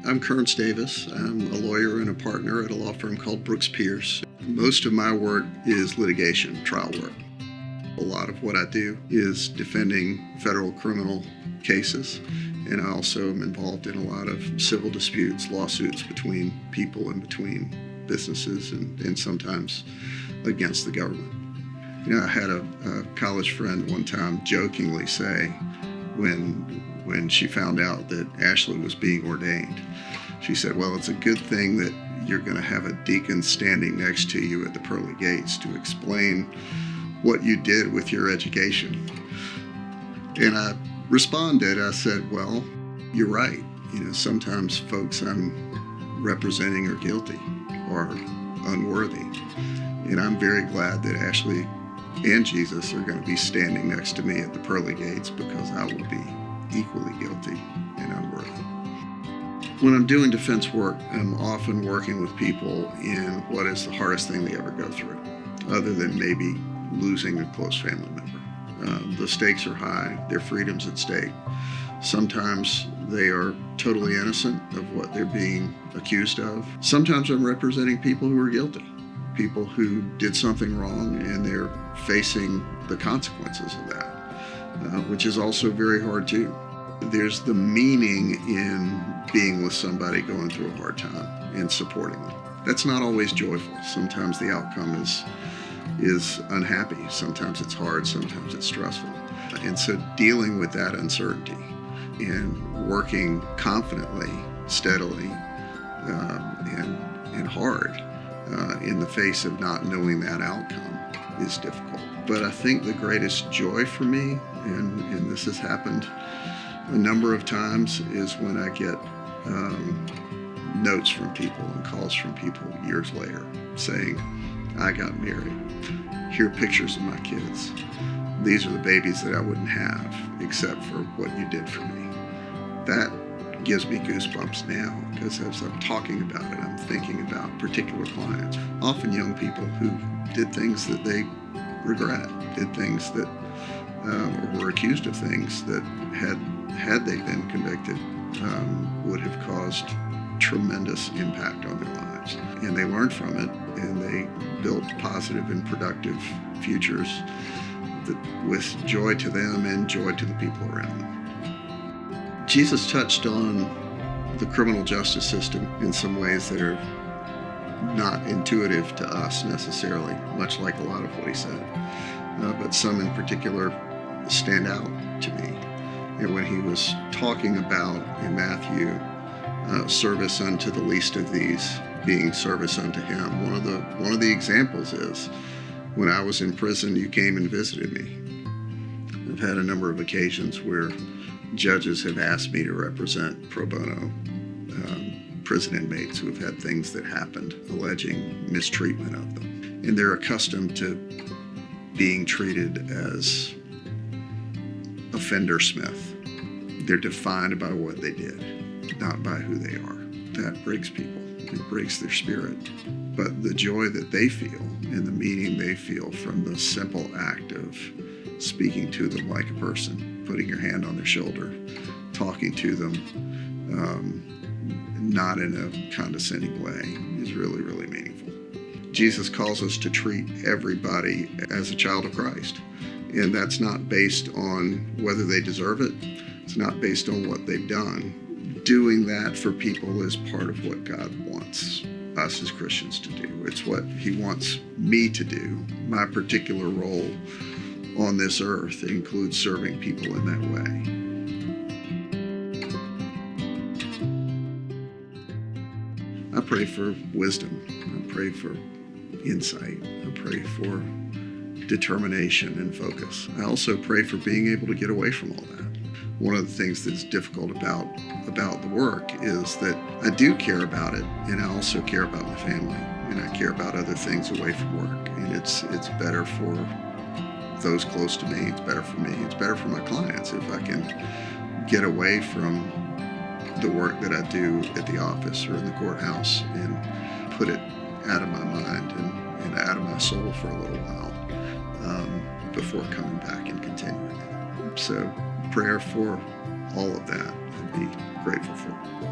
I'm Kearns Davis. I'm a lawyer and a partner at a law firm called Brooks Pierce. Most of my work is litigation, trial work. A lot of what I do is defending federal criminal cases, and I also am involved in a lot of civil disputes, lawsuits between people and between businesses and sometimes against the government. You know, I had a college friend one time jokingly say when she found out that Ashley was being ordained, she said, well, it's a good thing that you're going to have a deacon standing next to you at the pearly gates to explain what you did with your education. And I responded, I said, well, you're right. You know, sometimes folks I'm representing are guilty or unworthy. And I'm very glad that Ashley and Jesus are going to be standing next to me at the pearly gates because I will be equally guilty and unworthy. When I'm doing defense work, I'm often working with people in what is the hardest thing they ever go through, other than maybe losing a close family member. The stakes are high, their freedom's at stake. Sometimes they are totally innocent of what they're being accused of. Sometimes I'm representing people who are guilty, people who did something wrong and they're facing the consequences of that, which is also very hard too. There's the meaning in being with somebody going through a hard time and supporting them. That's not always joyful. Sometimes the outcome is unhappy. Sometimes it's hard, sometimes it's stressful. And so dealing with that uncertainty and working confidently, steadily, and hard in the face of not knowing that outcome is difficult. But I think the greatest joy for me, and this has happened a number of times, is when I get notes from people and calls from people years later saying, I got married. Here are pictures of my kids. These are the babies that I wouldn't have except for what you did for me. That gives me goosebumps now because as I'm talking about it, I'm thinking about particular clients, often young people who did things that they regret, did things that or were accused of things that had they been convicted would have caused tremendous impact on their lives. And they learned from it and they built positive and productive futures with joy to them and joy to the people around them. Jesus touched on the criminal justice system in some ways that are not intuitive to us necessarily, much like a lot of what he said. But some in particular stand out to me. And when he was talking about, in Matthew, service unto the least of these being service unto him, one of the examples is, when I was in prison, you came and visited me. I've had a number of occasions where judges have asked me to represent pro bono prison inmates who have had things that happened alleging mistreatment of them. And they're accustomed to being treated as offender smith. They're defined by what they did, not by who they are. That breaks people. It breaks their spirit. But the joy that they feel and the meaning they feel from the simple act of speaking to them like a person, putting your hand on their shoulder, talking to them, not in a condescending way, is really, really meaningful. Jesus calls us to treat everybody as a child of Christ. And that's not based on whether they deserve it. It's not based on what they've done. Doing that for people is part of what God wants us as Christians to do. It's what he wants me to do. My particular role on this earth includes serving people in that way. I pray for wisdom. I pray for insight. I pray for determination and focus. I also pray for being able to get away from all that. One of the things that's difficult about the work is that I do care about it, and I also care about my family, and I care about other things away from work. And it's better for those close to me. It's better for me. It's better for my clients if I can get away from the work that I do at the office or in the courthouse and put it out of my mind and out of my soul for a little while before coming back and continuing it. So prayer for all of that I'd be grateful for.